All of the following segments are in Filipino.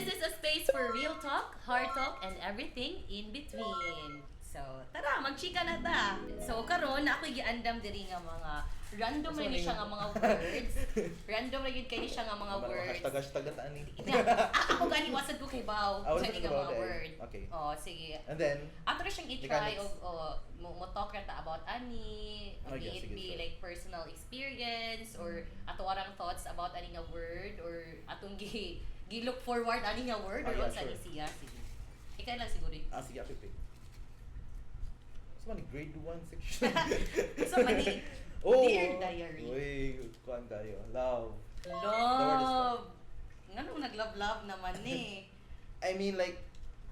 This is a space for real talk, hard talk, and everything in between. So, tara, magchika na ta. So, karon ako'y giandam diri nga mga random rin siya nga mga words. Random rin kayo siya nga mga words. Hashtag na taan ni. Ako gani wasad ko kay Bao. Wasad Sa ko nga mga ba, word. okay. Oh, sige. And then, ato rin siyang i-try mechanics. o mo talk ra ta about ani, Okay, may it sige, be sige. like personal experience or ato arang thoughts about ani nga word or atong gi-look forward ani nga word or Yeah, unsa ni sure. siya. Sige. Ikaw lang siguro. sige, ako pick. Sa man, grade 1 section. So, mani. Dear Diary. Uy, kuhan kayo. Love. Love. Nganong nag-love-love naman ni. I mean, like,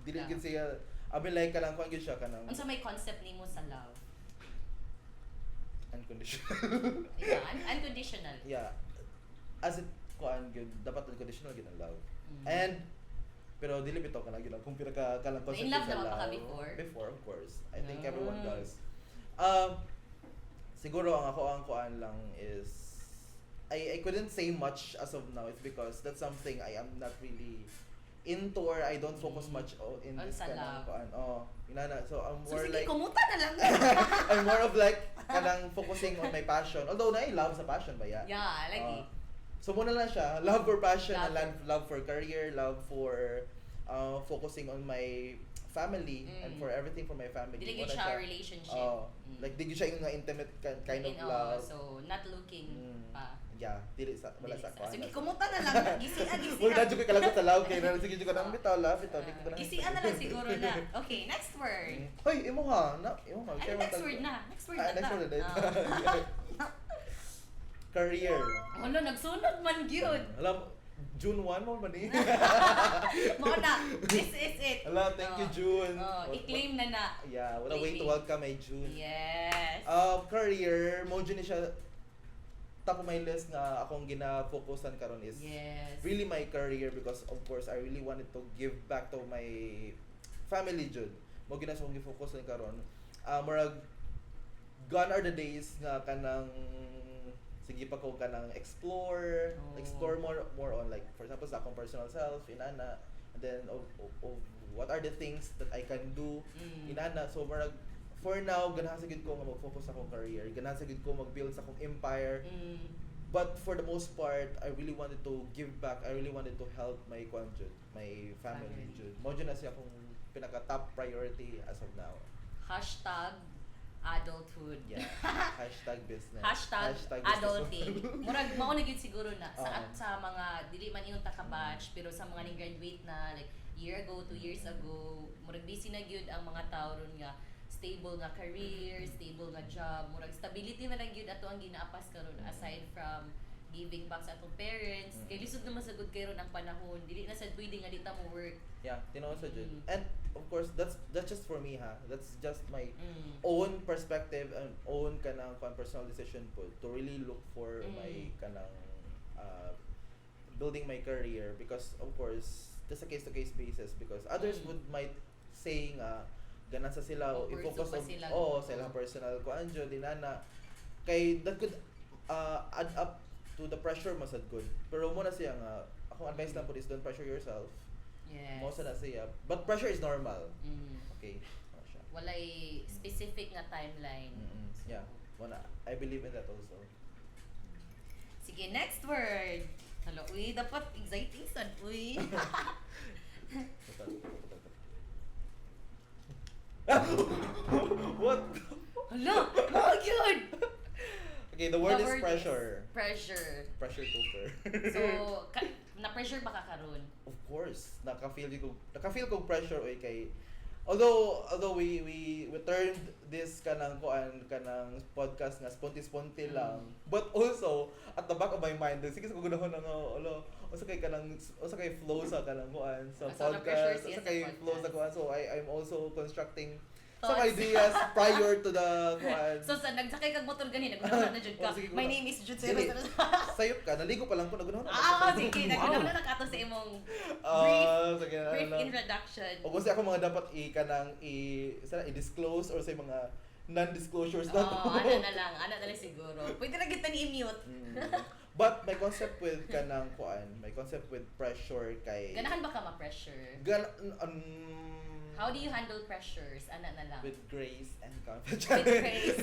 dili Yeah. gid siya, abi like ka lang, kuhan gid siya ka ng Unsa may concept nimo sa love? unconditional. Yeah, unconditional. Yeah. As it, kuhan gid, dapat unconditional gid ang love. Mm. And, pero dili bitaw ka na gid kung pinaka kalang concept In love sa naman pa ka love. before? Before, of course. I think Ah. everyone does. Siguro ang kuan lang is I couldn't say much as of now. It's because that's something I am not really into or I don't focus much in On this sa kind of love. kuan. Inana. So I'm So, more sige, like kumuta na lang. I'm more of like kanang focusing on my passion. Although na love sa passion ba ya? Yeah, lagi. So muna lang siya, love for passion, Love. and love for career, love for focusing on my family and for everything for my family. Dili gyud Muna siya relationship. Like di gyud siya yung intimate kind of love. So, not looking pa. Yeah, dili sa wala sa kuan. Sige, kumuta na lang. Gisian. Wala na jud ko kalagot sa love kay na sige jud ka nang bitaw love ito, di ko na. Gisian na lang siguro na. Okay, next word. Hoy, imo ha, imo ha. Ay, next word na. Next word na. Next ta. word na. Ah. Career. Hala, nagsunod man gyud. Alam, June 1 mo ba ni? Mo na. This is it. Hala, thank you, June. I-claim na na. Yeah, what a way to Claiming. welcome my June. Yes. Career, mo June ni siya top of my list nga akong gina-focusan karon is Yes. really my career because of course I really wanted to give back to my family June. Mo gina sa akong gi-focusan karon. Murag gone are the days nga kanang sige pa ko kanang explore more on like for example sa akong personal self inana and then of what are the things that I can do inana so murag for now ganahan sa gid ko nga mag-focus sa akong career ganahan sa gid ko mag-build sa akong empire but for the most part I really wanted to give back I really wanted to help my my family jud mo jud na siya akong pinaka top priority as of now. Hashtag adulthood. Yeah. Hashtag business. Hashtag business. adulting. Murag mao na gyud siguro na sa Oo. sa mga dili man ingon ta ka batch pero sa mga ni-graduate na like year ago, 2 years ago, murag busy na gyud ang mga tawo ron nga stable nga career, stable nga job, murag stability na lang gyud ato ang ginaapas karon aside from giving back sa atong parents. Kay lisod naman sa good kayo ron ang panahon. Dili na sad pwede nga di ta mo work. Yeah, tinuod sa jud. And of course, that's just for me ha. That's just my Mm. own perspective and own kanang personal decision po to really look for my kanang building my career because of course, just a case to case basis because others might say nga ganan sa sila o i-focus pursue pa on sila. sa ilang personal kuan jud dinana kay that could add up to the pressure masad good. Pero mo na siya nga akong advice lang po is don't pressure yourself. Yes. Mo sa na siya. But pressure is normal. Okay. Ano siya. Walay specific nga timeline. So, Yeah. Wala. I believe in that also. Sige, next word. Hello, uy, dapat exciting sad, uy. What? Hello, oh yun! Okay, the word is pressure. Pressure. Pressure cooker. So, na-pressure ba ka karon? Of course, nakafeel ko pressure oy kay although we turned this kanang podcast nga sponti lang but also at the back of my mind sige sa kugunahon nga usa kay flow sa kanang kuan sa So, na-pressure podcast siya usa kay sa flow sa podcast. kuan so I'm also constructing some Thoughts. ideas prior to the kuan. So, sa nagsakay kag motor ganina, nagunahan na jud ka. Oh, sige, My guna. name is Jud Dili. Sebas. Sayop ka, naligo pa lang ko nagunahon. Sige, nagunahan na nakato sa imong Sige, brief ano. introduction. O kung ako mga dapat i-disclose or sa mga non-disclosures na to. Ana na lang siguro. Pwede na kita ni-mute. But my concept with kanang kuan, my concept with pressure kay Ganahan ba ka ma-pressure? How do you handle pressures? Ana na lang. with grace and With confidence. grace.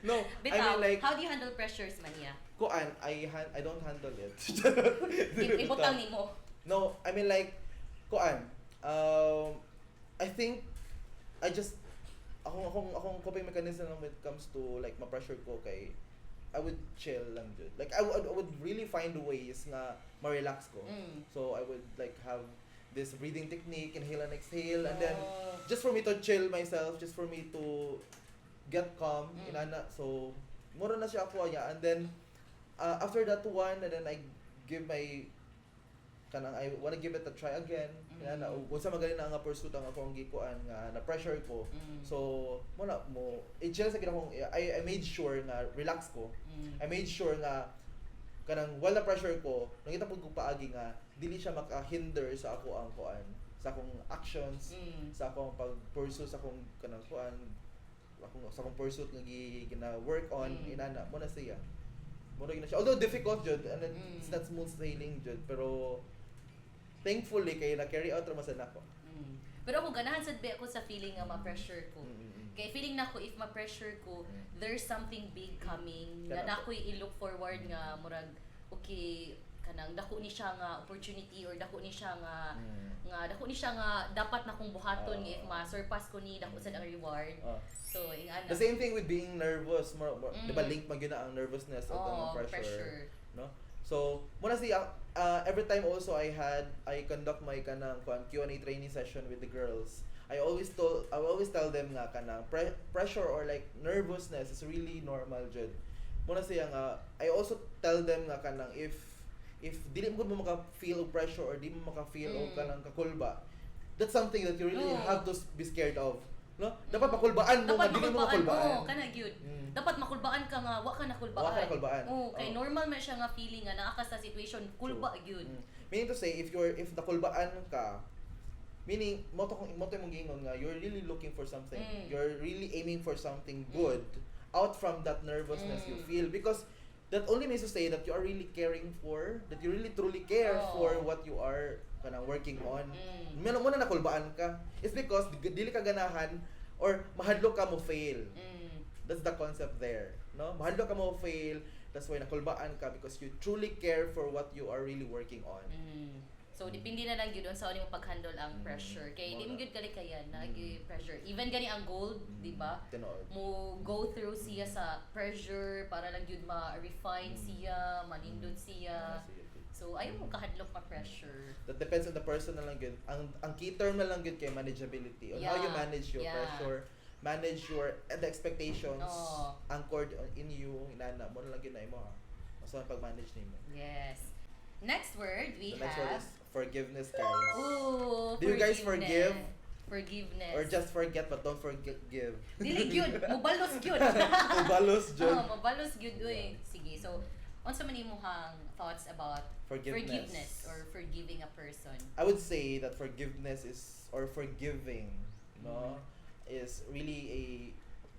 No, I Bitaw, mean like how do you handle pressures, Mania? kuan, I don't handle it. Ibutang nimo. No, I mean like kuan. I think I just akong coping mechanism when it comes to like ma-pressure ko kay I would chill lang dude. Like I would really find ways nga ma-relax ko. So I would like have this breathing technique, inhale and exhale, and then just for me to chill myself, just for me to get calm, inana. So mura na siya ako ya, and then after that one, and then I give my kanang I wanna give it a try again. Inana, unsa magaling na nga pursuit ang akong gikuan nga na pressure ko. So mo i-chill sa kinakong I made sure nga relax ko. I made sure nga kanang wala pressure ko, nangita pud ko paagi nga dili siya maka-hinder sa ako ang kuan, sa akong actions, sa akong pag-pursue sa akong kanang kuan, sa akong pursuit nga gina-work on inana mo na siya. Mo na siya. Although difficult jud and it's not smooth sailing jud, pero thankfully kay na carry out ra man nako. Pero ako ganahan sad ba ako sa feeling nga ma-pressure ko. Kay feeling nako if ma-pressure ko, there's something big coming na nakoy i-look forward nga murag okay kanang dako ni siya nga opportunity or dako ni siya nga dako ni siya nga dapat na kong buhaton if ma-surpass ko ni dako sad ang reward. So ingana. The same thing with being nervous, di ba link man gyud na ang nervousness at ang pressure, no? So muna siya every time also I conduct my kanang Q&A training session with the girls. I always tell them nga kanang pressure or like nervousness is really normal jud. Muna siya nga I also tell them nga kanang if dili mo maka-feel of pressure or di mo maka-feel of kanang kakulba, that's something that you really have to be scared of. No? Dapat makulbaan mo, dili mo makulbaan. Kana gyud. Dapat makulbaan ka nga, wa ka nakulbaan. Wa ka nakulbaan. Kay normal man siya nga feeling nga naa ka sa situation, kulba gyud. Meaning to say if nakulbaan ka, meaning mo to mong gingon nga you're really looking for something. You're really aiming for something good out from that nervousness you feel, because that only means to say that you are really caring for, that you really truly care for what you are kanang working on. Meron mo na nakulbaan ka. It's because dili ka ganahan or mahadlok ka mo fail. That's the concept there, no? Mahadlok ka mo fail, that's why nakulbaan ka because you truly care for what you are really working on. So depende na lang gyud on sa mo pag-handle ang pressure. Kay di mo gyud kalikayan na pressure. Even gani ang gold, di ba? Mo go through siya sa pressure para lang gyud ma-refine siya, manindot siya. So ayaw mo kahadlok pa pressure. That depends on the person na lang gyud. Ang key term na lang gyud kay manageability, on how you manage your pressure, manage the expectations anchored in you. Inana mo na lang gyud na imo ha. Maso pag-manage nimo. Yes. Next word we the next have word is forgiveness, guys. Ooh, do you guys forgive? Forgiveness. Or just forget but don't forgive? Dili gyud, mobalos gyud. Mobalos gyud. Mobalos gyud uy. Sige, so unsa man imong thoughts about forgiveness or forgiving a person? I would say that forgiveness is, or forgiving, no, is really a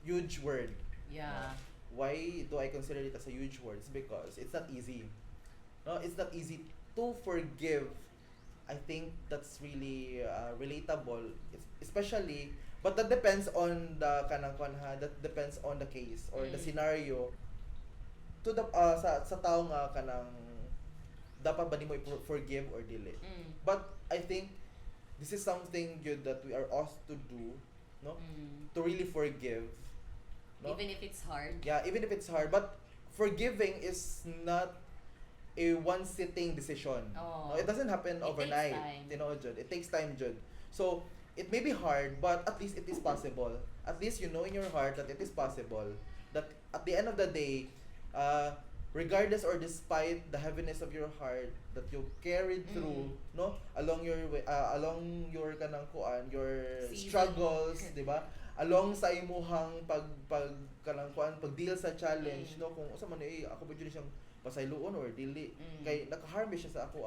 huge word. Yeah. Why do I consider it as a huge word? It's because it's not easy. No, it's not easy to forgive. I think that's really relatable, especially, but that depends on the kanang kanha, that depends on the case or the scenario. To the sa tao nga kanang dapat ba nimo forgive or dili. But I think this is something good that we are asked to do, no? To really forgive. No? Even if it's hard. Yeah, even if it's hard, but forgiving is not a one sitting decision. No, it doesn't happen overnight. You know, Jud. It takes time, Jud. So it may be hard, but at least it is possible. At least you know in your heart that it is possible. That at the end of the day, regardless or despite the heaviness of your heart that you carried through, no, along your way, along your kanang kuan, your struggles, di ba? Along sa imuhang pag kanang kuan, pag deal sa challenge, no, kung usa man ako ba siyang pasayloon or dili kay naka-harm siya sa ako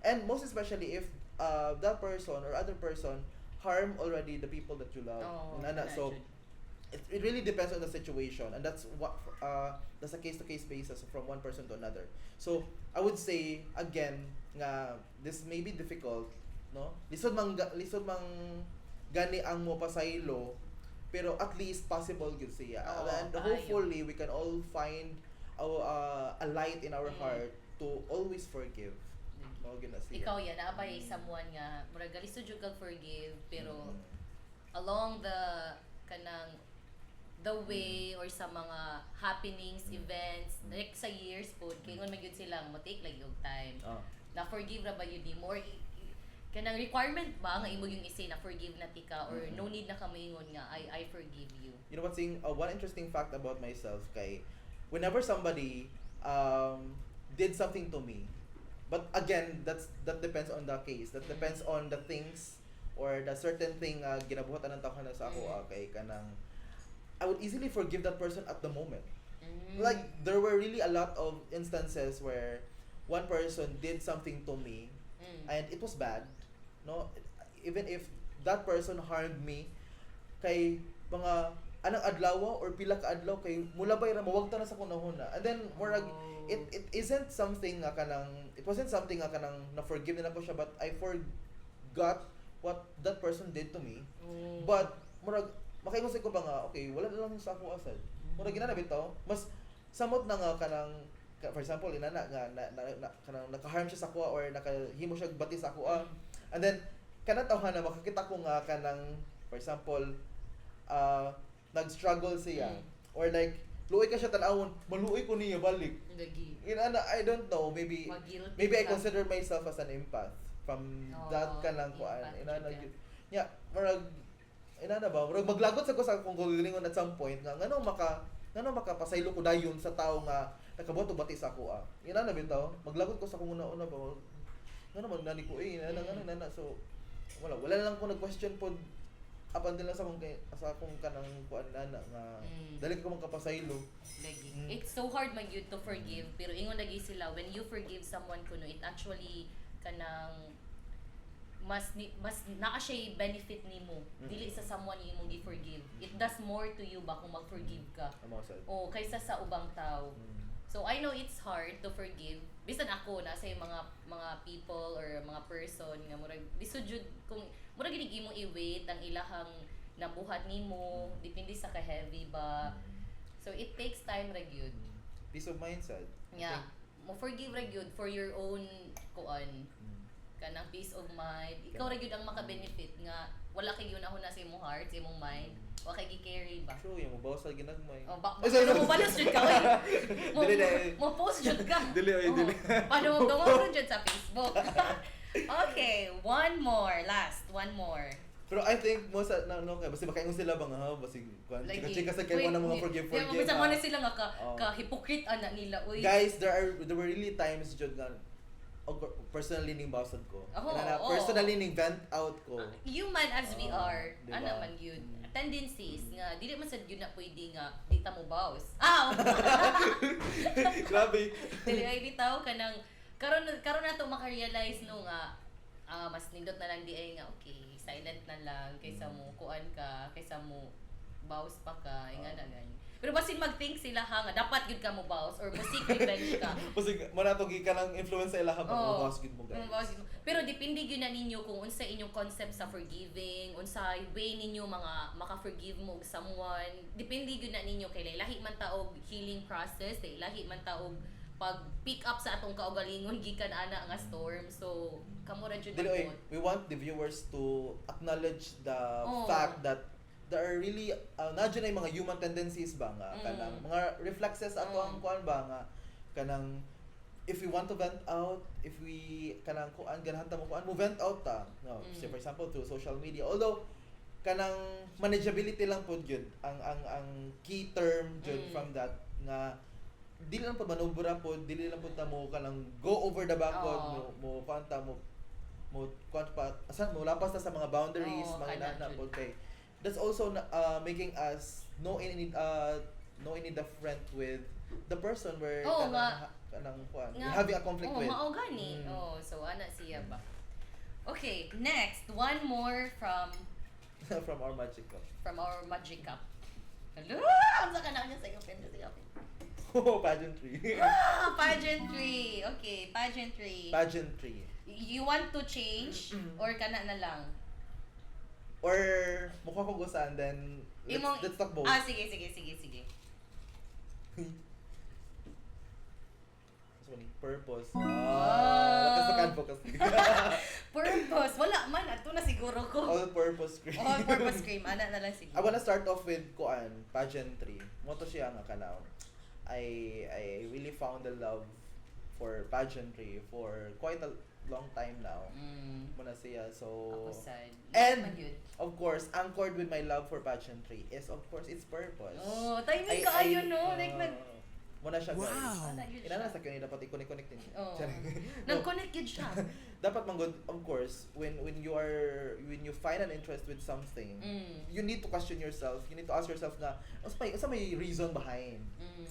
and most especially if that person or other person harm already the people that you love. So it really depends on the situation, and that's a case to case basis from one person to another. So I would say again nga this may be difficult, no? Lisod mang gani ang mo pasaylo, pero at least possible gyud siya. Oo, And kaayo. hopefully we can all find a light in our heart to always forgive. Mao gyud na siya. Ikaw yan, naabay someone nga, murag galisto jud kag forgive, pero Mm. along the way or sa mga happenings, events, like sa years po, kay ngon magyud silang mo take like yung time. Ah. Na forgive ra ba yun ni more kanang requirement ba nga imo yung isay na forgive na tika or no need na ka maingon nga I forgive you. You know what's one interesting fact about myself kay whenever somebody did something to me, but again that depends on the case, that depends on the things or the certain thing ginabuhatan ng tao na sa ako kay kanang I would easily forgive that person at the moment. Like there were really a lot of instances where one person did something to me and it was bad, no, even if that person harmed me kay mga anang adlaw or pila ka adlaw kay mulabay ra mawagta na sa kunahuna, and then murag it wasn't something nga kanang na forgive na ko siya, but I forgot what that person did to me. But murag makaingon ko ba nga okay wala na lang sa ako asad, murag ginana bitaw mas samot na nga kanang for example inana nga kanang naka-harm siya sa kuha or nakahimo siya bati sa kuha, and then kana tawhan na makakita ko nga kanang for example nag-struggle siya or like luoy ka siya tan-awon maluoy ko niya balik Gagi. inana I don't know, maybe I ka. consider myself as an empath from that kanang kuan inana empath gyud nya murag inana ba murag maglagot sa ko sa kung gagalingon at some point nga ngano makapasaylo ko dayon sa tao nga nakabuhat og bati sa ako inana bitaw maglagot ko sa kung una ba ngano man nani ko nana so wala na lang ko nag-question pod up until lang sa akong kanang kuan nana nga dali ko magkapasaylo Lagi. It's so hard man yun to forgive, pero ingon lagi sila when you forgive someone kuno it actually kanang mas naa siya benefit nimo dili sa someone yung imong gi-forgive. It does more to you ba kung mag-forgive ka amo sad o kaysa sa ubang tao. So I know it's hard to forgive. Bisan ako na sa mga people or mga person nga murag lisod jud kung murag gid imong i-weight ang ilahang nabuhat nimo depende sa ka-heavy ba. So it takes time ra gyud. Peace of mind sad Nga mo forgive ra gyud for your own kuan kanang peace of mind. Ikaw ra gyud ang maka-benefit nga wala kay ginahuna sa imong heart, sa imong mind. Wa kay gi-carry ba. true yung mabawas sa ginagmay Oh, mo balas jud ka oy. Mo post jud ka. Dili. Paano mo gawon jud sa Facebook. Okay, one more. Pero I think mo sa kay basi makaingon sila ba nga basi kuan chika sa kay mo mga forgive Bisa mo na sila nga ka hypocrite ana nila oy. guys, there were really times jud nga personally ning bawsad ko. Personally ning vent out ko. Human as we are, diba? ana man yun. Tendencies nga dili man sad yun na pwede nga di ta mo bawas. Grabe. Dili ay bitaw kanang karon nato maka-realize no nga mas nindot na lang di ay nga okay, silent na lang kaysa mo kuan ka, kaysa mo bawas pa ka, nga na gani. Pero basin mag-think sila ha nga dapat gud ka mo bawas or mo seek revenge ka. Kasi manatog ka lang influence sa ilaha ba bawas gid mo guys. Pero depende gyud na ninyo kung unsa inyong concept sa forgiving, unsa way ninyo mga maka-forgive mo og someone. Depende gyud na ninyo kay lahi man ta og healing process, lahi man ta og pag pick up sa atong kaugalingon gikan ana nga storm. So kamo ra jud we want the viewers to acknowledge the fact that there are really nadyo na yung mga human tendencies ba nga kanang mga reflexes ato ang kuan ba nga kanang if we want to vent out, if we kanang kuan ganahan ta mo kuan mo vent out ta no say for example through social media, although kanang manageability lang pod gyud ang key term gyud from that nga dili lang pod manubra pod, dili lang pod ta mo kanang go over the backboard mo kuan ta mo kuan pa asan mo lapas ta sa mga boundaries mga nana pod kay that's also making us know any different with the person where kanang having a conflict with. Mao gani. So ana siya ba. Okay, next one more from from our magic cup. From our magic cup. Hello! Ang saka na niya sa open. Oh, pageantry. Pageantry. Okay, pageantry. Pageantry. You want to change or kana na lang? Or mukha ko gusan, then let's talk both. Sige. Purpose. Wow. Lakas sa advocacy. Purpose. Wala man. Ato na siguro ko. All-purpose cream. All-purpose cream. Ana na lang I siguro. wanna start off with pageantry. Moto siya nga kanaw. I really found the love for pageantry for quite a long time now. Muna siya. So Ako sad. And Naman yun. of course, anchored with my love for pageantry is of course its purpose. Oh, timing ka ayun no. Like Muna siya guys. Ana yun Inana siya. sa kanya dapat i-connect din. Oh. Charing. Nag-connect yun siya. Dapat manggod of course when you find an interest with something, you need to question yourself. You need to ask yourself na asa may reason behind.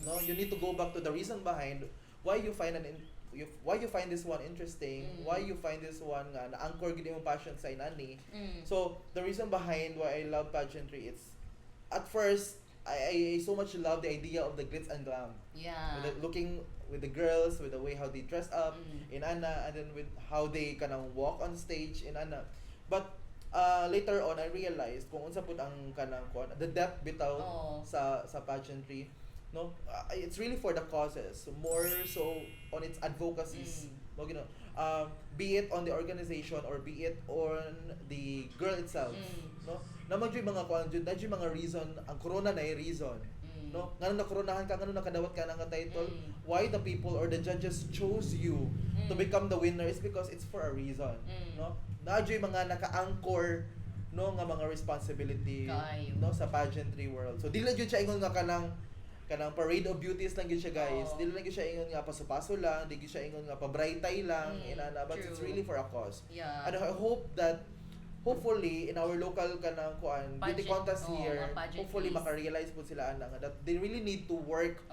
No, you need to go back to the reason behind why you find why you find this one interesting, why you find this one nga na-anchor gid imong passion sa inani. So, the reason behind why I love pageantry, it's at first I so much love the idea of the glitz and glam. Yeah. Looking with the girls, with the way how they dress up in Ana, and then with how they kanang walk on stage in Ana. But later on I realized kung unsa pud ang kanang the depth bitaw sa pageantry. No, it's really for the causes, more so on its advocacies. No, you know, be it on the organization or be it on the girl itself. No, naman yung mga mga reason, ang corona na yung reason. No, ngano na koronahan ka, ngano nakadawat ka ng title, why the people or the judges chose you to become the winner is because it's for a reason. No, nadyo yung mga naka-anchor no nga mga responsibility no sa pageantry world. So dili jud siya ingon nga kanang parade of beauties lang gyud siya guys. Dili lang gyud siya ingon nga paso-paso lang, dili gyud siya ingon nga pabraytay lang inana, but it's really for a cause. Yeah. And I hope that hopefully in our local beauty contest here, hopefully maka-realize po sila ana nga that they really need to work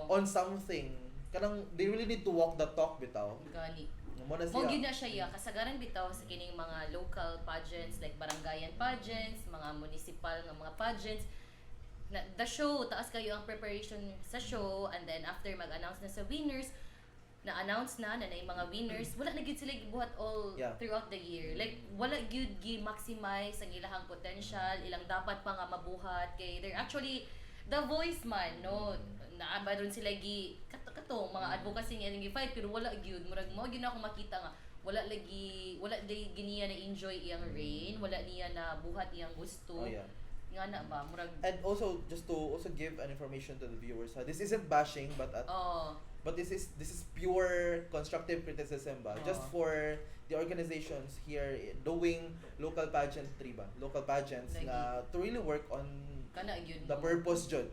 on something. They really need to walk the talk bitaw. Gani. Mo na Mo siya. gyud na siya ya kasagaran bitaw sa kining mga local pageants like barangayan pageants, mga municipal nga mga pageants. The show, taas kayo ang preparation sa show, and then after mag-announce na sa winners, na-announce na yung mga winners, wala na gyud sila gibuhat all throughout the year. Like, wala gyud gi-maximize ang ilahang potential, ilang dapat pa nga mabuhat, kay they're actually the voice man, no? Naaba ron sila kato mga advocacy nga gi-fight, pero wala gyud. Murag mo gyud na ako makita nga, wala giniya na enjoy iyang reign, wala niya na buhat iyang gusto. Nga na ba murag. And also just to give an information to the viewers, this isn't bashing but this is pure constructive criticism ba, just for the organizations here doing local pageantry ba, local pageants na to really work on the purpose jud.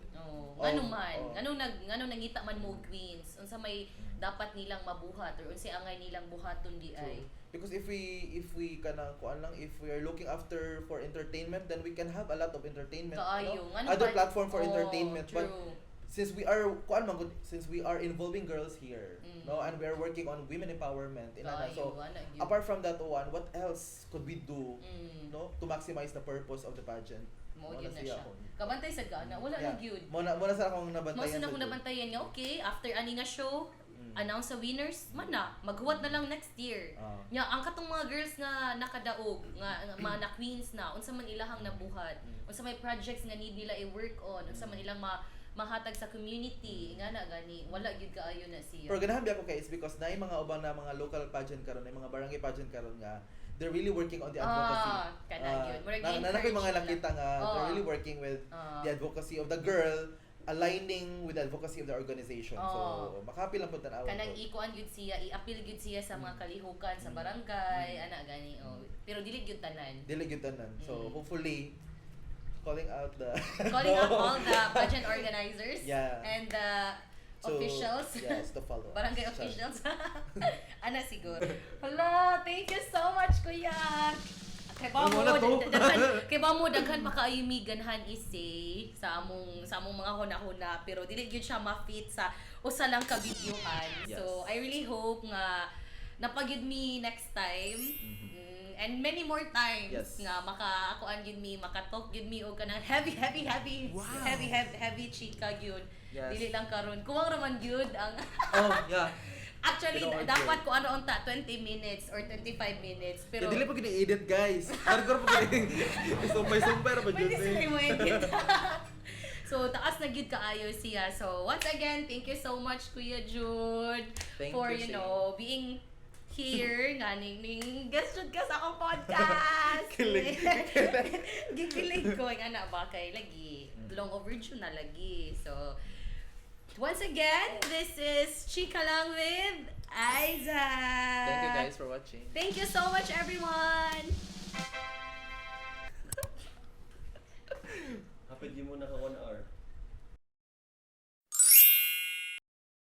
Ngano nangita man mo queens unsa may dapat nilang mabuhat or unsay angay nilang buhaton di ay. Because if we if we are looking after for entertainment, then we can have a lot of entertainment. Other platform for entertainment. True. But since we are involving girls here, no, and we are working on women empowerment, so apart from that one, what else could we do, no, to maximize the purpose of the pageant? Mo gyud na siya. Kabantay sa gana, wala na gyud. Mo na sa akong nabantayan. Mo na nabantayan nga okay, after ani nga show, announce sa winners, man na, maghuwat na lang next year. Nya ang katong mga girls nga nakadaog, nga mga na queens na, unsa man ilahang nabuhat, unsa may projects nga need nila i-work on, unsa man ilang mahatag sa community, nga na gani, wala gyud kaayo na siya. Pero ganahan biya ko kay is because na mga ubang na mga local pageant karon, na mga barangay pageant karon nga they're really working on the advocacy. Kana gyud. Na ko mga nakita nga they're really working with the advocacy of the girl, aligning with the advocacy of the organization. So, makapil lang po tanaw. Kanang ikuan gyud siya, i-appeal gyud siya sa mga kalihukan sa barangay, ana gani. Pero dili gyud tanan. So, hopefully calling out all the pageant organizers and the officials. Yes, to follow. Barangay officials. Ana siguro. Hello, thank you so much kuya. Kay ba mo daghan pa kaayo mi ganhan isi sa among mga huna-huna, pero dili gyud siya ma-fit sa usa lang ka videohan. So I really hope nga napagid me next time. And many more times Yes. nga makakuan gid me, makatalk gid me og kanang heavy Wow. heavy chika gyud. Yes. Dili lang karon. Kuwang raman gyud ang Oh, yeah. actually Tinuod dapat gyud. ko ano unta 20 minutes or 25 minutes pero Dili pa gini-edit, guys. Hardcore pa gini. Sumpay-sumpay ra ba pwede dyan sila eh. mo edit. So, taas na gyud kaayo siya. So, once again, thank you so much Kuya Jude Thank for, you, you know, being here nga ning guest jud ka sa akong podcast. Kilig. Gikilig ko ang ana ba kay lagi long overdue na lagi. So, once again, this is Chika Lang with Isaac. Thank you guys for watching. Thank you so much, everyone. Hapit di mo naka 1 hour.